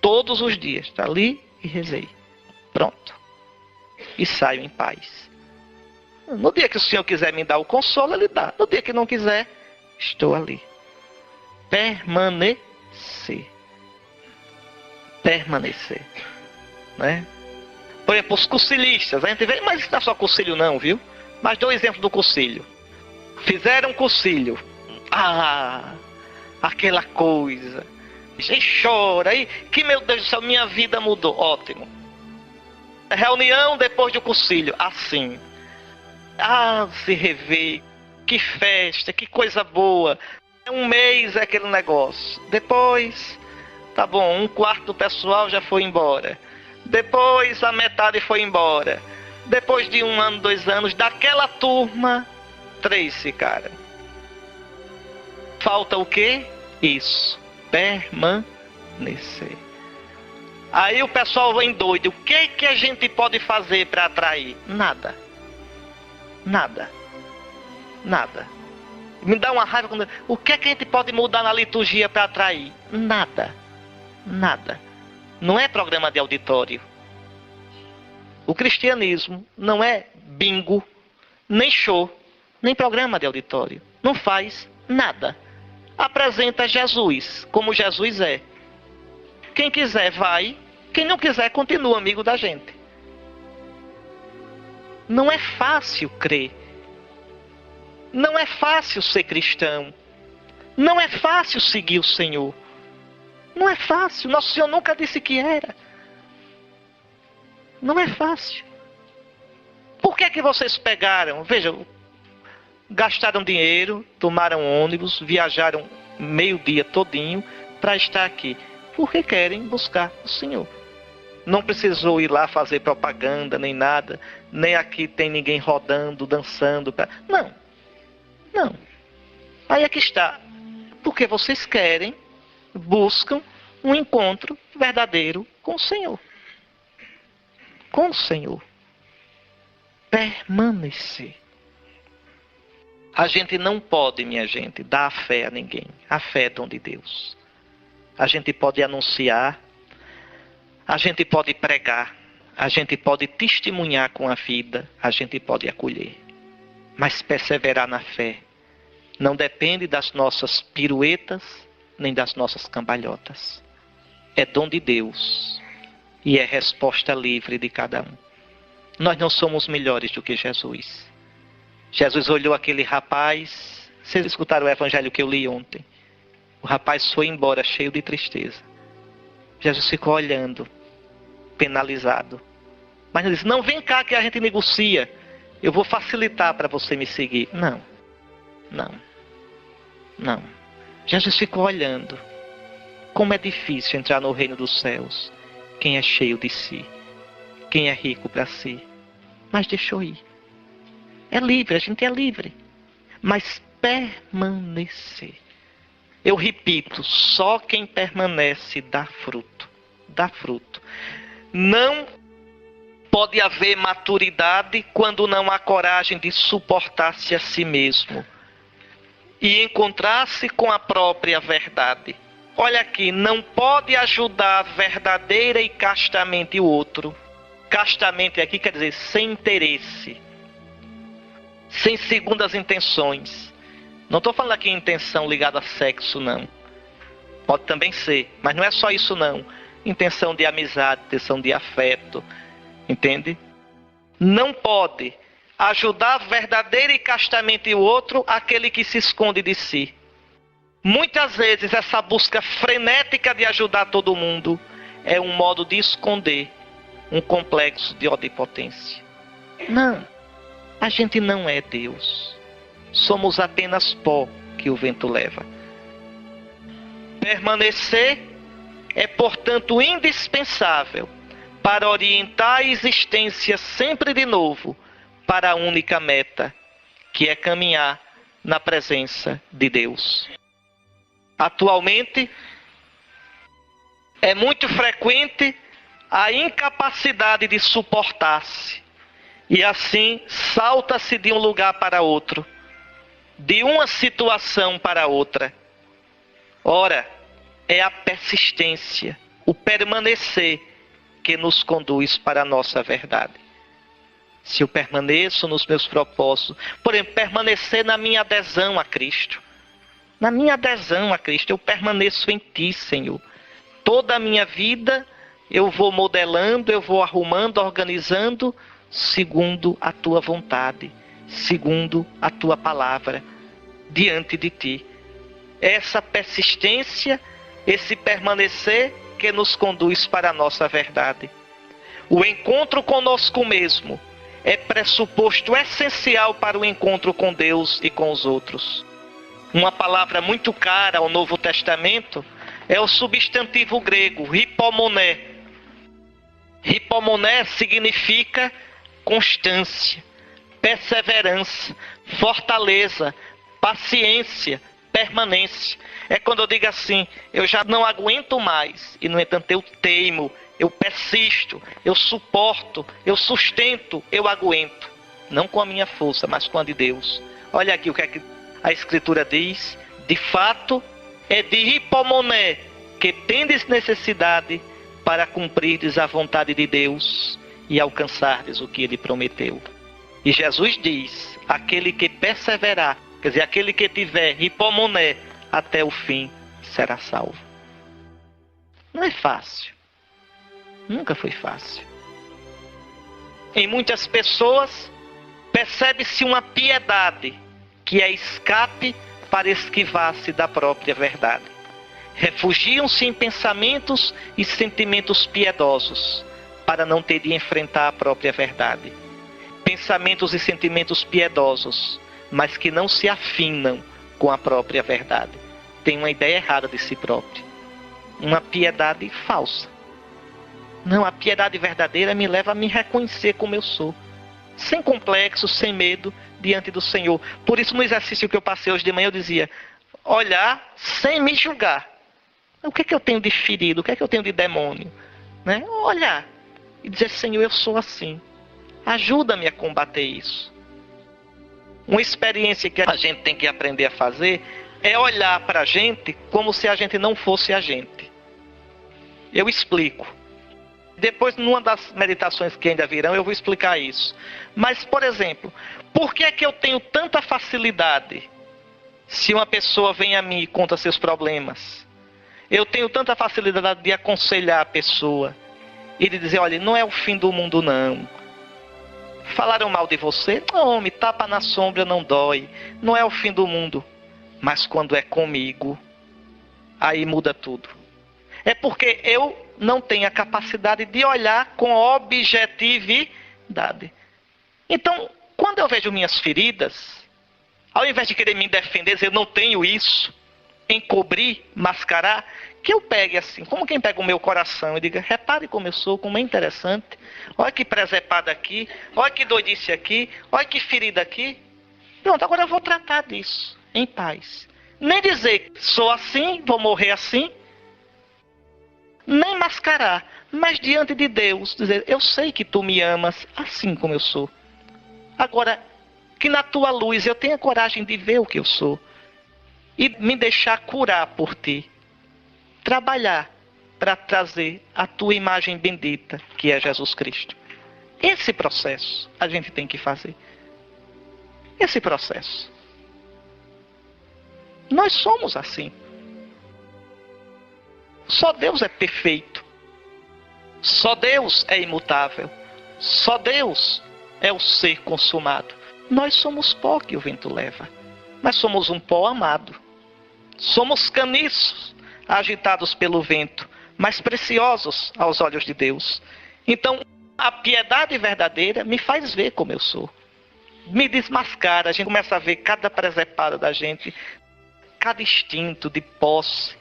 Todos os dias, está ali e rezei. Pronto. E saio em paz. No dia que o Senhor quiser me dar o consolo, Ele dá. No dia que não quiser, estou ali. Permanecer. Permanecer. Né? Por exemplo, os cursilistas, a gente vê, mas não é só cursilho não, viu? Mas dou exemplo do cursilho. Fizeram cursilho. Ah, aquela coisa. e chora, e que meu Deus do céu, minha vida mudou. Ótimo. Reunião depois do concílio, assim. Se rever, que festa, que coisa boa. Um mês é aquele negócio. Depois, tá bom, um quarto do pessoal já foi embora. Depois a metade foi embora. Depois de 1 ano, 2 anos, daquela turma, 3 ficaram. Falta o quê? Isso, permanecer. Aí o pessoal vem doido. O que a gente pode fazer para atrair? Nada. Nada. Nada. Me dá uma raiva quando... O que a gente pode mudar na liturgia para atrair? Nada. Nada. Não é programa de auditório. O cristianismo não é bingo, nem show, nem programa de auditório. Não faz nada. Apresenta Jesus como Jesus é. Quem quiser vai, quem não quiser continua amigo da gente. Não é fácil crer. Não é fácil ser cristão. Não é fácil seguir o Senhor. Não é fácil. Nosso Senhor nunca disse que era. Não é fácil. Por que vocês pegaram? Vejam, gastaram dinheiro, tomaram ônibus, viajaram meio-dia todinho para estar aqui. Porque querem buscar o Senhor. Não precisou ir lá fazer propaganda, nem nada. Nem aqui tem ninguém rodando, dançando. Não. Não. Aí é que está. Porque vocês querem, buscam um encontro verdadeiro com o Senhor. Com o Senhor. Permanecer. A gente não pode, minha gente, dar a fé a ninguém. A fé é dom de Deus. A gente pode anunciar, a gente pode pregar, a gente pode testemunhar com a vida, a gente pode acolher. Mas perseverar na fé não depende das nossas piruetas, nem das nossas cambalhotas. É dom de Deus e é resposta livre de cada um. Nós não somos melhores do que Jesus. Jesus olhou aquele rapaz. Vocês escutaram o evangelho que eu li ontem? O rapaz foi embora cheio de tristeza. Jesus ficou olhando, penalizado. Mas ele disse, não, vem cá que a gente negocia. Eu vou facilitar para você me seguir. Não. Jesus ficou olhando. Como é difícil entrar no reino dos céus. Quem é cheio de si. Quem é rico para si. Mas deixou ir. É livre, a gente é livre. Mas permanecer. Eu repito, só quem permanece dá fruto. Dá fruto. Não pode haver maturidade quando não há coragem de suportar-se a si mesmo. E encontrar-se com a própria verdade. Olha aqui, não pode ajudar verdadeira e castamente o outro. Castamente aqui quer dizer sem interesse. Sem segundas intenções. Não estou falando aqui em intenção ligada a sexo, não. Pode também ser, mas não é só isso, não. Intenção de amizade, intenção de afeto. Entende? Não pode ajudar verdadeira e castamente o outro aquele que se esconde de si. Muitas vezes essa busca frenética de ajudar todo mundo é um modo de esconder um complexo de onipotência. Não. A gente não é Deus. Somos apenas pó que o vento leva. Permanecer é, portanto, indispensável para orientar a existência sempre de novo para a única meta, que é caminhar na presença de Deus. Atualmente, é muito frequente a incapacidade de suportar-se. E assim, salta-se de um lugar para outro, de uma situação para outra. Ora, é a persistência, o permanecer que nos conduz para a nossa verdade. Se eu permaneço nos meus propósitos, por exemplo, permanecer na minha adesão a Cristo. Na minha adesão a Cristo, eu permaneço em Ti, Senhor. Toda a minha vida eu vou modelando, eu vou arrumando, organizando, segundo a Tua vontade, segundo a Tua palavra, diante de Ti. Essa persistência esse permanecer que nos conduz para a nossa verdade. O encontro conosco mesmo é pressuposto essencial para o encontro com Deus e com os outros. Uma palavra muito cara ao Novo Testamento é o substantivo grego, hipomoné. Hipomoné significa constância, perseverança, fortaleza, paciência, permanência. É quando eu digo assim, eu já não aguento mais, e no entanto eu teimo, eu persisto, eu suporto, eu sustento, eu aguento. Não com a minha força, mas com a de Deus. Olha aqui o que é que a Escritura diz. De fato, é de hipomoné que tendes necessidade para cumprirdes a vontade de Deus e alcançardes o que Ele prometeu. E Jesus diz, aquele que perseverar, quer dizer, aquele que tiver hipomoné até o fim, será salvo. Não é fácil. Nunca foi fácil. Em muitas pessoas, percebe-se uma piedade, que é escape para esquivar-se da própria verdade. Refugiam-se em pensamentos e sentimentos piedosos, para não ter de enfrentar a própria verdade. Pensamentos e sentimentos piedosos, mas que não se afinam com a própria verdade. Tem uma ideia errada de si próprio. Uma piedade falsa. Não, a piedade verdadeira me leva a me reconhecer como eu sou. Sem complexo, sem medo, diante do Senhor. Por isso, no exercício que eu passei hoje de manhã, eu dizia, olhar sem me julgar. O que é que eu tenho de ferido? O que é que eu tenho de demônio? Né? Olhar e dizer, Senhor, eu sou assim. Ajuda-me a combater isso. Uma experiência que a gente tem que aprender a fazer é olhar para a gente como se a gente não fosse a gente. Eu explico. Depois, numa das meditações que ainda virão, eu vou explicar isso. Mas, por exemplo, por que é que eu tenho tanta facilidade se uma pessoa vem a mim e conta seus problemas? Eu tenho tanta facilidade de aconselhar a pessoa e de dizer, olha, não é o fim do mundo não. Falaram mal de você? Não, me tapa na sombra, não dói. Não é o fim do mundo. Mas quando é comigo, aí muda tudo. É porque eu não tenho a capacidade de olhar com objetividade. Então, quando eu vejo minhas feridas, ao invés de querer me defender, dizer eu não tenho isso, encobrir, mascarar, que eu pegue assim, como quem pega o meu coração e diga, repare como eu sou, como é interessante, olha que presepada aqui, olha que doidice aqui, olha que ferida aqui. Pronto, agora eu vou tratar disso, em paz. Nem dizer, sou assim, vou morrer assim, nem mascarar, mas diante de Deus, dizer, eu sei que tu me amas assim como eu sou. Agora, que na tua luz eu tenha coragem de ver o que eu sou e me deixar curar por ti. Trabalhar para trazer a tua imagem bendita, que é Jesus Cristo. Esse processo a gente tem que fazer. Esse processo. Nós somos assim. Só Deus é perfeito. Só Deus é imutável. Só Deus é o ser consumado. Nós somos pó que o vento leva. Mas somos um pó amado. Somos caniços agitados pelo vento, mas preciosos aos olhos de Deus. Então, a piedade verdadeira me faz ver como eu sou. Me desmascara. A gente começa a ver cada presepada da gente, cada instinto de posse.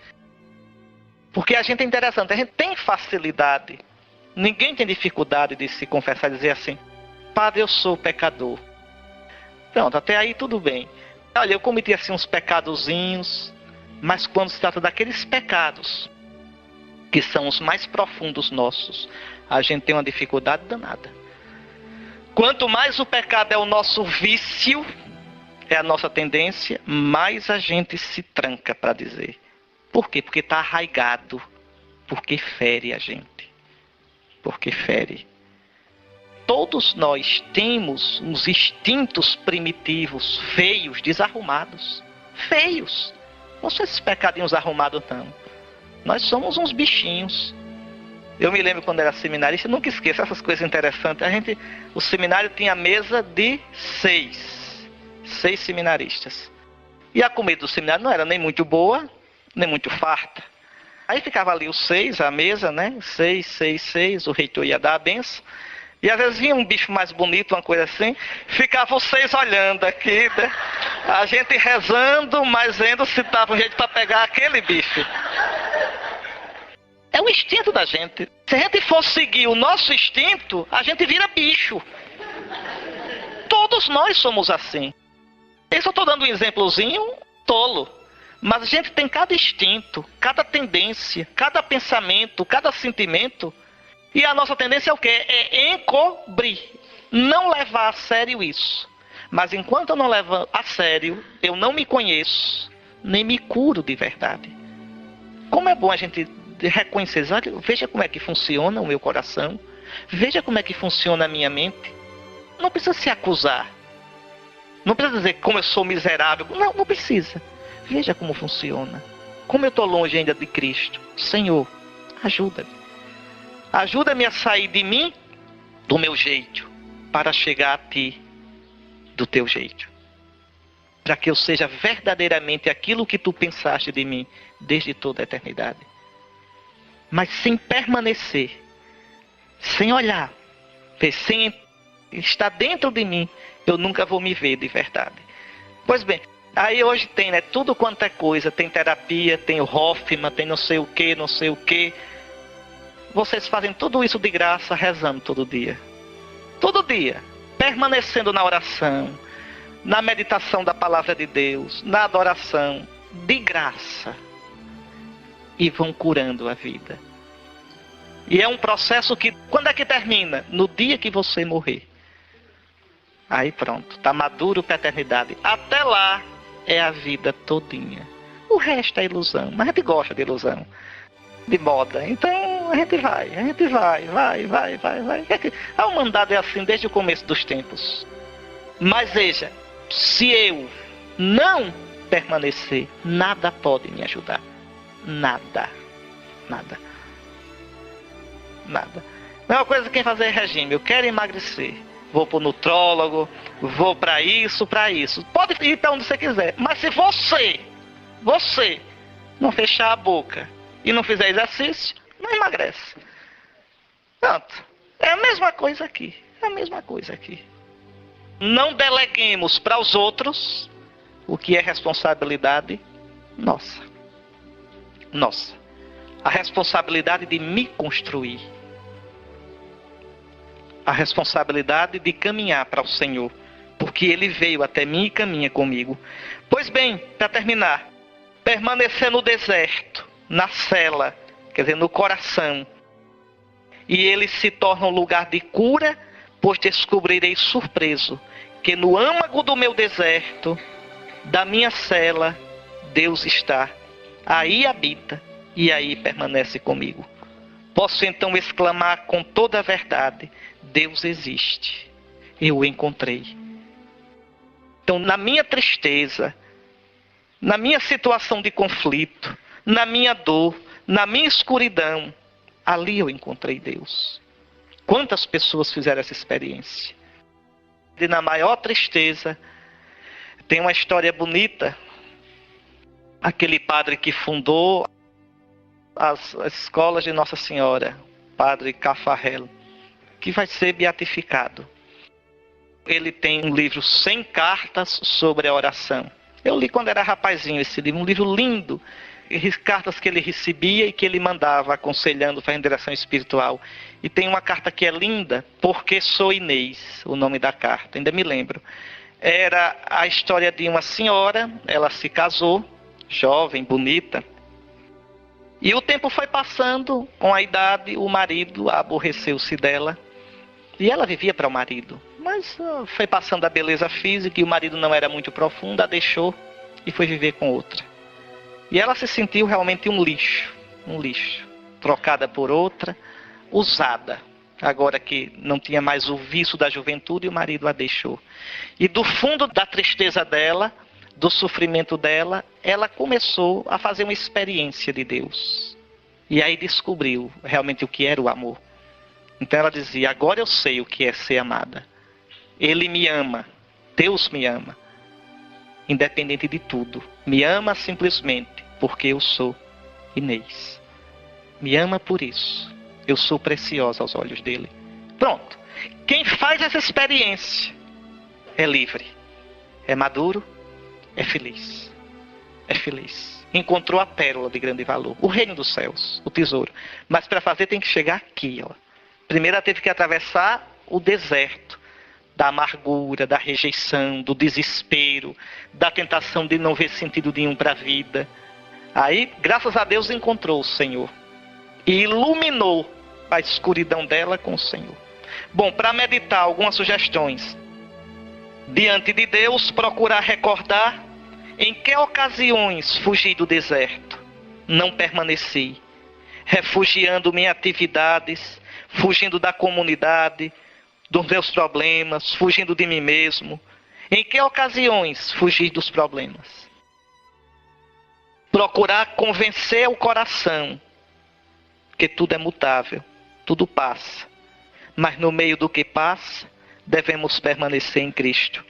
Porque a gente é interessante, a gente tem facilidade. Ninguém tem dificuldade de se confessar e dizer assim, Padre, eu sou pecador. Pronto, até aí tudo bem. Olha, eu cometi assim uns pecadozinhos, mas quando se trata daqueles pecados, que são os mais profundos nossos, a gente tem uma dificuldade danada. Quanto mais o pecado é o nosso vício, é a nossa tendência, mais a gente se tranca para dizer. Por quê? Porque está arraigado. Porque fere a gente. Porque fere. Todos nós temos uns instintos primitivos, feios, desarrumados. Feios. Não são esses pecadinhos arrumados, não. Nós somos uns bichinhos. Eu me lembro quando era seminarista, nunca esqueço essas coisas interessantes. O seminário tinha mesa de 6 seminaristas. E a comida do seminário não era nem muito boa, nem muito farta. Aí ficava ali os 6, a mesa, né? 6, 6, 6, o reitor ia dar a benção. E às vezes vinha um bicho mais bonito, uma coisa assim, ficava os 6 olhando aqui, né? A gente rezando, mas vendo se dava um jeito para pegar aquele bicho. É o instinto da gente. Se a gente for seguir o nosso instinto, a gente vira bicho. Todos nós somos assim. Eu só estou dando um exemplozinho tolo. Mas a gente tem cada instinto, cada tendência, cada pensamento, cada sentimento. E a nossa tendência é o quê? É encobrir. Não levar a sério isso. Mas enquanto eu não levo a sério, eu não me conheço, nem me curo de verdade. Como é bom a gente reconhecer, veja como é que funciona o meu coração, veja como é que funciona a minha mente. Não precisa se acusar. Não precisa dizer como eu sou miserável. Não, não precisa. Veja como funciona. Como eu estou longe ainda de Cristo. Senhor, ajuda-me. Ajuda-me a sair de mim, do meu jeito, para chegar a Ti, do Teu jeito. Para que eu seja verdadeiramente aquilo que Tu pensaste de mim desde toda a eternidade. Mas sem permanecer, sem olhar, sem estar dentro de mim, eu nunca vou me ver de verdade. Pois bem, aí hoje tem, né, tudo quanto é coisa, tem terapia, tem o Hoffman, tem não sei o que, não sei o que. Vocês fazem tudo isso de graça, rezando todo dia. Todo dia, permanecendo na oração, na meditação da palavra de Deus, na adoração, de graça. E vão curando a vida. E é um processo que, quando é que termina? No dia que você morrer. Aí pronto, está maduro para a eternidade. Até lá é a vida todinha. O resto é ilusão, mas a gente gosta de ilusão, de moda. Então a gente vai. A humanidade é assim desde o começo dos tempos. Mas veja, se eu não permanecer, nada pode me ajudar. Nada. Mesma coisa quem fazer regime. Eu quero emagrecer. Vou para o nutrólogo, vou para isso. Pode ir para onde você quiser. Mas se você não fechar a boca e não fizer exercício, não emagrece. Pronto. É a mesma coisa aqui. Não deleguemos para os outros o que é responsabilidade nossa. A responsabilidade de me construir. A responsabilidade de caminhar para o Senhor. Porque Ele veio até mim e caminha comigo. Pois bem, para terminar. Permanecer no deserto, na cela, quer dizer, no coração. E ele se torna um lugar de cura, pois descobrirei surpreso que no âmago do meu deserto, da minha cela, Deus está. Aí habita e aí permanece comigo. Posso então exclamar com toda a verdade: Deus existe. Eu o encontrei. Então, na minha tristeza, na minha situação de conflito, na minha dor, na minha escuridão, ali eu encontrei Deus. Quantas pessoas fizeram essa experiência? E na maior tristeza, tem uma história bonita. Aquele padre que fundou as escolas de Nossa Senhora, Padre Cafarel, que vai ser beatificado. Ele tem um livro 100 cartas sobre a oração. Eu li quando era rapazinho esse livro, um livro lindo. Cartas que ele recebia e que ele mandava, aconselhando, fazendo direção espiritual. E tem uma carta que é linda, Porque Sou Inês, o nome da carta, ainda me lembro. Era a história de uma senhora, ela se casou, jovem, bonita. E o tempo foi passando, com a idade, o marido aborreceu-se dela. E ela vivia para o marido. Mas foi passando a beleza física e o marido não era muito profundo, a deixou e foi viver com outra. E ela se sentiu realmente um lixo, trocada por outra, usada. Agora que não tinha mais o vício da juventude, o marido a deixou. E do fundo da tristeza dela, do sofrimento dela, ela começou a fazer uma experiência de Deus. E aí descobriu realmente o que era o amor. Então ela dizia: agora eu sei o que é ser amada. Ele me ama, Deus me ama. Independente de tudo. Me ama simplesmente porque eu sou Inês. Me ama por isso. Eu sou preciosa aos olhos dele. Pronto. Quem faz essa experiência é livre, é maduro, é feliz. É feliz. Encontrou a pérola de grande valor, o reino dos céus, o tesouro. Mas para fazer tem que chegar aqui. Ó. Primeiro ela teve que atravessar o deserto da amargura, da rejeição, do desespero, da tentação de não ver sentido nenhum para a vida. Aí, graças a Deus, encontrou o Senhor e iluminou a escuridão dela com o Senhor. Bom, para meditar, algumas sugestões. Diante de Deus, procurar recordar em que ocasiões fugi do deserto, não permaneci, refugiando-me em atividades, fugindo da comunidade, dos meus problemas, fugindo de mim mesmo. Em que ocasiões fugi dos problemas? Procurar convencer o coração que tudo é mutável, tudo passa. Mas no meio do que passa, devemos permanecer em Cristo.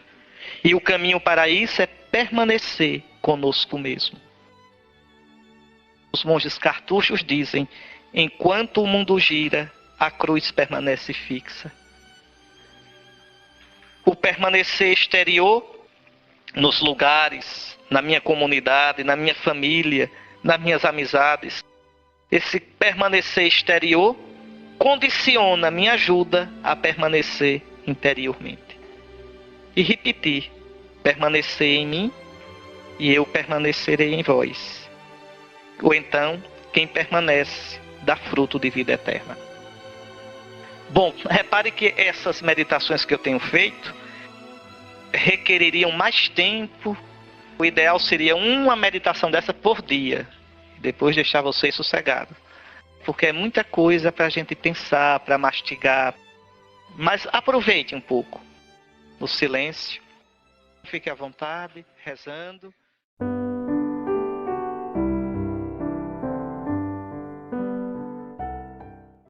E o caminho para isso é permanecer conosco mesmo. Os monges cartuchos dizem: enquanto o mundo gira, a cruz permanece fixa. O permanecer exterior, nos lugares, na minha comunidade, na minha família, nas minhas amizades, esse permanecer exterior condiciona, me ajuda a permanecer interiormente. E repetir: permanecer em mim e eu permanecerei em vós. Ou então, quem permanece dá fruto de vida eterna. Bom, repare que essas meditações que eu tenho feito requereriam mais tempo. O ideal seria uma meditação dessa por dia, depois deixar vocês sossegados. Porque é muita coisa para a gente pensar, para mastigar. Mas aproveite um pouco no silêncio. Fique à vontade, rezando.